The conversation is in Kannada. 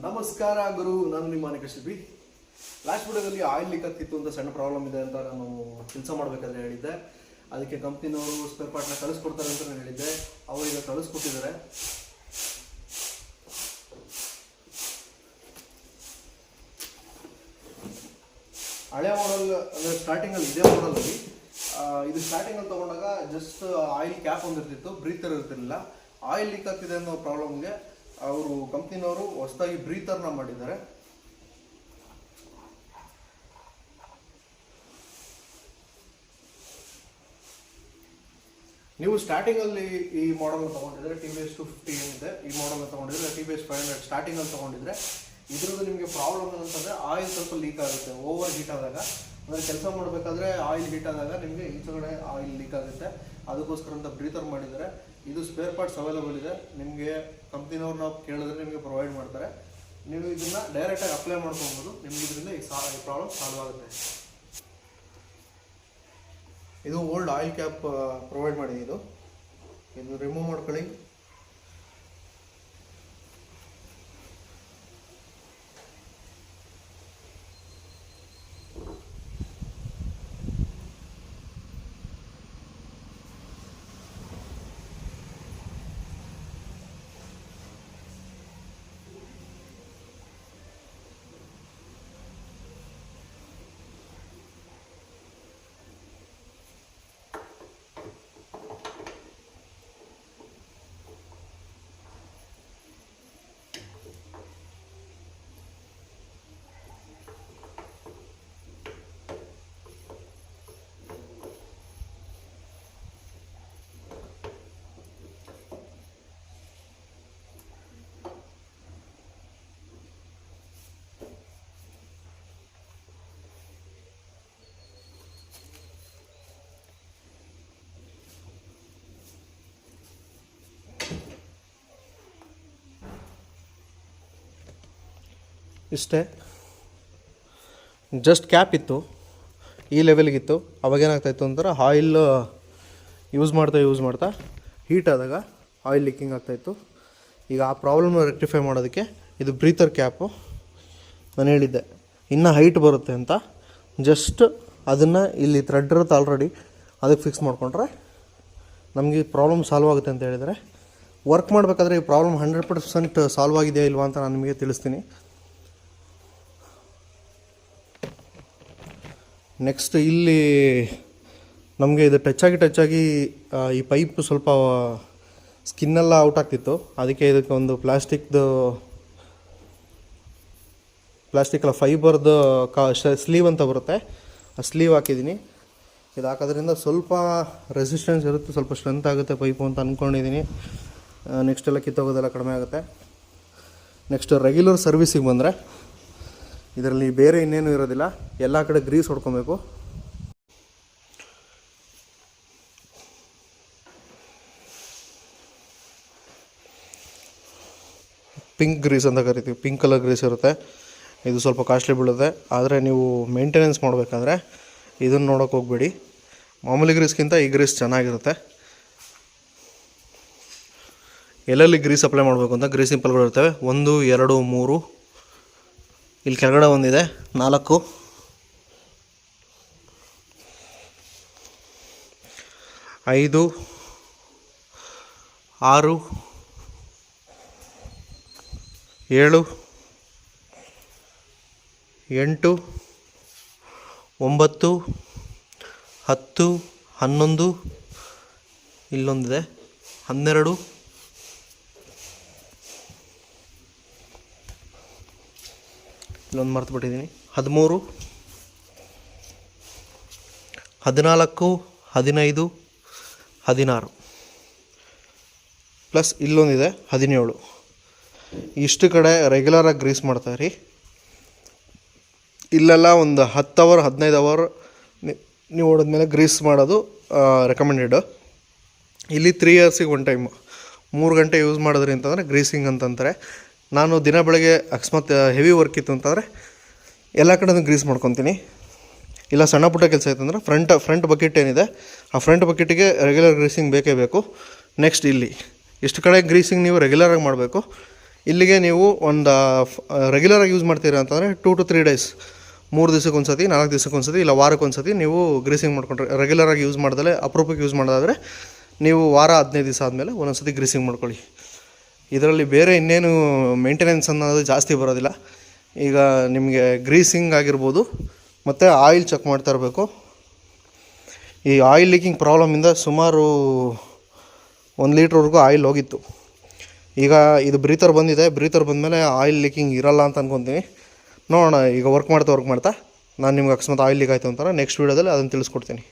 ನಮಸ್ಕಾರ ಗುರು, ನಾನು ನಿಮ್ಮ ಅನೇಕ ಶಿಲ್ಪಿ. ಲಾಸ್ಟ್ ವಿಡಿಯೋದಲ್ಲಿ ಆಯಿಲ್ ಲೀಕ್ ಆಗ್ತಿತ್ತು ಅಂತ ಸಣ್ಣ ಪ್ರಾಬ್ಲಮ್ ಇದೆ ಅಂತ ನಾನು ಕೆಲಸ ಮಾಡಬೇಕಾದ್ರೆ ಹೇಳಿದ್ದೆ. ಅದಕ್ಕೆ ಕಂಪ್ನಿನವರು ಸ್ಪೇರ್ ಪಾರ್ಟ್ನ ಕಳಿಸ್ಕೊಡ್ತಾರೆ ಅಂತ ನಾನು ಹೇಳಿದ್ದೆ. ಅವರು ಈಗ ಕಳಿಸ್ಕೊಟ್ಟಿದ್ದಾರೆ. ಹಳೆ ಮಾಡಲ್ ಅಂದರೆ ಸ್ಟಾರ್ಟಿಂಗಲ್ಲಿ ಇದೇ ಮಾಡಲಲ್ಲಿ ಇದು ಸ್ಟಾರ್ಟಿಂಗಲ್ಲಿ ತೊಗೊಂಡಾಗ ಜಸ್ಟ್ ಆಯಿಲ್ ಕ್ಯಾಪ್ ಒಂದಿರ್ತಿತ್ತು, ಬ್ರೀತರ್ ಇರ್ತಿರಲಿಲ್ಲ. ಆಯಿಲ್ ಲೀಕ್ ಆಗ್ತಿದೆ ಅನ್ನೋ ಪ್ರಾಬ್ಲಮ್ಗೆ ಅವರು ಕಂಪ್ನಿನವರು ಹೊಸದಾಗಿ ಬ್ರೀತರ್ನ ಮಾಡಿದ್ದಾರೆ. ನೀವು ಸ್ಟಾರ್ಟಿಂಗಲ್ಲಿ ಈ ಮಾಡಲ್ ತೊಗೊಂಡಿದ್ರೆ TVS 250 ಏನಿದೆ ಈ ಮಾಡಲ್ ತೊಗೊಂಡಿದ್ರೆ TVS 500 ಸ್ಟಾರ್ಟಿಂಗಲ್ಲಿ ತೊಗೊಂಡಿದ್ರೆ ಇದ್ರದ್ದು ನಿಮಗೆ ಪ್ರಾಬ್ಲಮ್ ಅಂತಂದರೆ ಆಯಿಲ್ ಸ್ವಲ್ಪ ಲೀಕ್ ಆಗುತ್ತೆ. ಓವರ್ ಹೀಟ್ ಆದಾಗ, ಅಂದರೆ ಕೆಲಸ ಮಾಡಬೇಕಾದ್ರೆ ಆಯಿಲ್ ಹೀಟ್ ಆದಾಗ ನಿಮಗೆ ಈಚೆಗಡೆ ಆಯಿಲ್ ಲೀಕ್ ಆಗುತ್ತೆ. ಅದಕ್ಕೋಸ್ಕರ ಅಂತ ಬ್ರೀತರ್ ಮಾಡಿದ್ದಾರೆ. ಇದು ಸ್ಪೇರ್ ಪಾರ್ಟ್ಸ್ ಅವೈಲೇಬಲ್ ಇದೆ. ನಿಮಗೆ ಕಂಪ್ನಿನವ್ರು ನಾವು ಕೇಳಿದ್ರೆ ನಿಮಗೆ ಪ್ರೊವೈಡ್ ಮಾಡ್ತಾರೆ. ನೀವು ಇದನ್ನು ಡೈರೆಕ್ಟಾಗಿ ಅಪ್ಲೈ ಮಾಡ್ಕೊಬೋದು. ನಿಮ್ಗೆ ಇದರಿಂದ ಈ ಪ್ರಾಬ್ಲಮ್ ಸಾಲ್ವ್ ಆಗುತ್ತೆ. ಇದು ಓಲ್ಡ್ ಆಯಿಲ್ ಕ್ಯಾಪ್ ಪ್ರೊವೈಡ್ ಮಾಡಿದೆ. ಇದು ರಿಮೂವ್ ಮಾಡ್ಕೊಳ್ಳಿ. ಇಷ್ಟೇ, ಜಸ್ಟ್ ಕ್ಯಾಪ್ ಇತ್ತು, ಈ ಲೆವೆಲ್ಗಿತ್ತು. ಅವಾಗೇನಾಗ್ತಾಯಿತ್ತು ಅಂದ್ರೆ ಆಯಿಲ್ ಯೂಸ್ ಮಾಡ್ತಾ ಹೀಟ್ ಆದಾಗ ಆಯಿಲ್ ಲೀಕಿಂಗ್ ಆಗ್ತಾಯಿತ್ತು. ಈಗ ಆ ಪ್ರಾಬ್ಲಮ್ನ ರೆಕ್ಟಿಫೈ ಮಾಡೋದಕ್ಕೆ ಇದು ಬ್ರೀತರ್ ಕ್ಯಾಪು ನಾನು ಹೇಳಿದ್ದೆ ಇನ್ನೂ ಹೈಟ್ ಬರುತ್ತೆ ಅಂತ. ಜಸ್ಟ್ ಅದನ್ನು ಇಲ್ಲಿ ಥ್ರೆಡ್ ಇರುತ್ತೆ ಆಲ್ರೆಡಿ, ಅದಕ್ಕೆ ಫಿಕ್ಸ್ ಮಾಡಿಕೊಂಡ್ರೆ ನಮಗೆ ಈ ಪ್ರಾಬ್ಲಮ್ ಸಾಲ್ವ್ ಆಗುತ್ತೆ ಅಂತ ಹೇಳಿದರೆ. ವರ್ಕ್ ಮಾಡಬೇಕಾದ್ರೆ ಈ ಪ್ರಾಬ್ಲಮ್ 100% ಸಾಲ್ವ್ ಆಗಿದೆಯಾ ಇಲ್ವಾ ಅಂತ ನಾನು ನಿಮಗೆ ತಿಳಿಸ್ತೀನಿ. ನೆಕ್ಸ್ಟ್ ಇಲ್ಲಿ ನಮಗೆ ಇದು ಟಚ್ ಆಗಿ ಈ ಪೈಪ್ ಸ್ವಲ್ಪ ಸ್ಕಿನ್ನೆಲ್ಲ ಔಟ್ ಆಗ್ತಿತ್ತು. ಅದಕ್ಕೆ ಇದಕ್ಕೆ ಒಂದು ಪ್ಲಾಸ್ಟಿಕ್ ಅಲ್ಲ ಫೈಬರ್ದು ಸ್ಲೀವ್ ಅಂತ ಬರುತ್ತೆ, ಆ ಸ್ಲೀವ್ ಹಾಕಿದ್ದೀನಿ. ಇದು ಹಾಕೋದ್ರಿಂದ ಸ್ವಲ್ಪ ರೆಸಿಸ್ಟೆನ್ಸ್ ಇರುತ್ತೆ, ಸ್ವಲ್ಪ ಸ್ಟ್ರೆಂತ್ ಆಗುತ್ತೆ ಪೈಪು ಅಂತ ಅಂದ್ಕೊಂಡಿದ್ದೀನಿ. ನೆಕ್ಸ್ಟ್ ಎಲ್ಲ ಕಿತ್ತೋಗೋದೆಲ್ಲ ಕಡಿಮೆ ಆಗುತ್ತೆ. ನೆಕ್ಸ್ಟ್ ರೆಗ್ಯುಲರ್ ಸರ್ವಿಸಿಗೆ ಬಂದರೆ ಇದರಲ್ಲಿ ಬೇರೆ ಇನ್ನೇನು ಇರೋದಿಲ್ಲ, ಎಲ್ಲ ಕಡೆ ಗ್ರೀಸ್ ಹೊಡ್ಕೊಬೇಕು. ಪಿಂಕ್ ಗ್ರೀಸ್ ಅಂತ ಕರಿತೀವಿ, ಪಿಂಕ್ ಕಲರ್ ಗ್ರೀಸ್ ಇರುತ್ತೆ. ಇದು ಸ್ವಲ್ಪ ಕಾಸ್ಟ್ಲಿ ಬೀಳುತ್ತೆ. ಆದರೆ ನೀವು ಮೇಂಟೆನೆನ್ಸ್ ಮಾಡಬೇಕಾದ್ರೆ ಇದನ್ನು ನೋಡೋಕೆ ಹೋಗಬೇಡಿ. ಮಾಮೂಲಿ ಗ್ರೀಸ್ಗಿಂತ ಈ ಗ್ರೀಸ್ ಚೆನ್ನಾಗಿರುತ್ತೆ. ಎಲ್ಲೆಲ್ಲಿ ಗ್ರೀಸ್ ಅಪ್ಲೈ ಮಾಡಬೇಕು ಅಂತ ಗ್ರೀಸ್ ಸಿಂಪಲ್ಗಳು ಇರ್ತವೆ. 1 2 3, ಇಲ್ಲಿ ಕೆಳಗಡೆ ಒಂದಿದೆ 4, 5 6 7 8 9 10 11, ಇಲ್ಲೊಂದಿದೆ 12, ಇಲ್ಲೊಂದು ಮರ್ತುಬಿಟ್ಟಿದ್ದೀನಿ 13, 14, 15, 16 ಪ್ಲಸ್ ಇಲ್ಲೊಂದಿದೆ 17. ಇಷ್ಟು ಕಡೆ ರೆಗ್ಯುಲರಾಗಿ ಗ್ರೀಸ್ ಮಾಡ್ತಾಯಿರಿ. ಇಲ್ಲೆಲ್ಲ ಒಂದು 10 ಅವರ್ 15 ಅವರ್ ನೀವು ಹೊಡೆದ್ಮೇಲೆ ಗ್ರೀಸ್ ಮಾಡೋದು ರೆಕಮೆಂಡೆಡು. ಇಲ್ಲಿ 3 ಇಯರ್ಸಿಗೆ ಒನ್ ಟೈಮು 3 ಗಂಟೆ ಯೂಸ್ ಮಾಡಿದ್ರಿ ಅಂತಂದರೆ ಗ್ರೀಸಿಂಗ್ ಅಂತಂತಾರೆ. ನಾನು ದಿನ ಬೆಳಗ್ಗೆ ಅಕಸ್ಮಾತ್ ಹೆವಿ ವರ್ಕ್ ಇತ್ತು ಅಂತಂದರೆ ಎಲ್ಲ ಕಡೆನೂ ಗ್ರೀಸ್ ಮಾಡ್ಕೊತೀನಿ. ಇಲ್ಲ ಸಣ್ಣ ಪುಟ್ಟ ಕೆಲಸ ಇತ್ತಂದರೆ ಫ್ರಂಟ್ ಬಕೆಟ್ ಏನಿದೆ ಆ ಫ್ರಂಟ್ ಬಕೆಟಿಗೆ ರೆಗ್ಯುಲರ್ ಗ್ರೀಸಿಂಗ್ ಬೇಕೇ ಬೇಕು. ನೆಕ್ಸ್ಟ್ ಇಲ್ಲಿ ಇಷ್ಟು ಕಡೆ ಗ್ರೀಸಿಂಗ್ ನೀವು ರೆಗ್ಯುಲರಾಗಿ ಮಾಡಬೇಕು. ಇಲ್ಲಿಗೆ ನೀವು ಒಂದು ರೆಗ್ಯುಲರಾಗಿ ಯೂಸ್ ಮಾಡ್ತೀರಾ ಅಂತಂದರೆ 2 to 3 ಡೇಸ್, 3 ದಿವಸಕ್ಕೆ ಒಂದು ಸತಿ, 4 ದಿವಸಕ್ಕೆ ಒಂದು ಸತಿ, ಇಲ್ಲ ವಾರಕ್ಕೆ ಒಂದು ಸತಿ ನೀವು ಗ್ರೀಸಿಂಗ್ ಮಾಡ್ಕೊಂಡ್ರೆ, ರೆಗ್ಯುಲರಾಗಿ ಯೂಸ್ ಮಾಡ್ದಲೇ ಅಪರೂಪಕ್ಕೆ ಯೂಸ್ ಮಾಡೋದಾದರೆ ನೀವು ವಾರ 15 ದಿವಸ ಆದಮೇಲೆ ಒಂದೊಂದು ಸತಿ ಗ್ರೀಸಿಂಗ್ ಮಾಡ್ಕೊಳ್ಳಿ. ಇದರಲ್ಲಿ ಬೇರೆ ಇನ್ನೇನು ಮೇಂಟೆನೆನ್ಸ್ ಅನ್ನೋದು ಜಾಸ್ತಿ ಬರೋದಿಲ್ಲ. ಈಗ ನಿಮಗೆ ಗ್ರೀಸಿಂಗ್ ಆಗಿರ್ಬೋದು ಮತ್ತು ಆಯಿಲ್ ಚೆಕ್ ಮಾಡ್ತಾ ಇರಬೇಕು. ಈ ಆಯಿಲ್ ಲೀಕಿಂಗ್ ಪ್ರಾಬ್ಲಮಿಂದ ಸುಮಾರು 1 ಲೀಟ್ರ್ವರೆಗೂ ಆಯಿಲ್ ಹೋಗಿತ್ತು. ಈಗ ಇದು ಬ್ರೀತರ್ ಬಂದಿದೆ, ಬ್ರೀತರ್ ಬಂದಮೇಲೆ ಆಯಿಲ್ ಲೀಕಿಂಗ್ ಇರಲ್ಲ ಅಂತ ಅಂದ್ಕೊತೀನಿ. ನೋಡೋಣ, ಈಗ ವರ್ಕ್ ಮಾಡ್ತಾ ನಾನು ನಿಮ್ಗೆ ಅಕಸ್ಮಾತ್ ಆಯಿಲ್ ಲೀಕ್ ಆಯಿತು ಅಂತಾರೆ ನೆಕ್ಸ್ಟ್ ವೀಡಿಯೋದಲ್ಲಿ ಅದನ್ನು ತಿಳಿಸ್ಕೊಡ್ತೀನಿ.